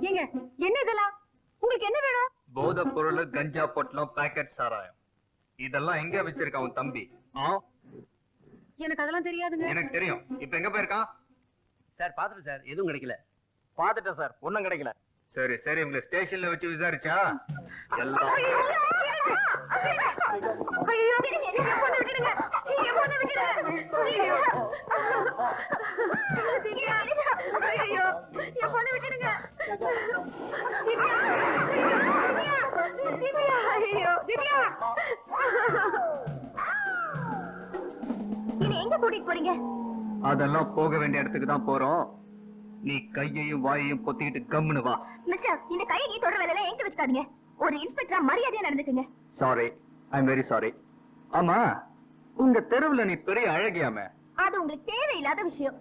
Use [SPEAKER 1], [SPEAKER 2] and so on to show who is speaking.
[SPEAKER 1] ஏங்க என்ன இதெல்லாம்? உங்களுக்கு என்ன வேணும்?
[SPEAKER 2] போதை பொருள், கஞ்சா பொட்டலம், பாக்கெட் சாராயம். இதெல்லாம் எங்க வச்சிருக்கான் உன் தம்பி?
[SPEAKER 1] எனக்கு அதெல்லாம் தெரியாதுங்க.
[SPEAKER 2] எனக்கு தெரியும். இப்ப எங்க போயிருக்கான்?
[SPEAKER 3] சார் பாத்துட்டு சார், எதுவும் கிடைக்கல. பாத்துட்டேன் சார், ஒண்ணும் கிடைக்கல.
[SPEAKER 2] சரி சரி, உங்களை ஸ்டேஷன்ல வச்சு விசாரிச்சா எல்லாம்
[SPEAKER 1] எங்க கூட்டிட்டு போறீங்க?
[SPEAKER 2] அதெல்லாம் போக வேண்டிய இடத்துக்கு தான் போறோம். நீ கையையும் வாயையும் பொத்திக்கிட்டு கம்முனு வா.
[SPEAKER 1] மிஸ்டர், இந்த கையை நீ தொடர வேலையில எங்க வச்சுக்காதீங்க. ஒரு இன்ஸ்பெக்டரா மரியாதையா நடந்துக்குங்க.
[SPEAKER 2] Sorry, I am very sorry. ஆமா, உங்க தெருவுல நீ பெரிய அழகியாமே.
[SPEAKER 1] அது உங்களுக்கு தேவையில்லாத விஷயம்.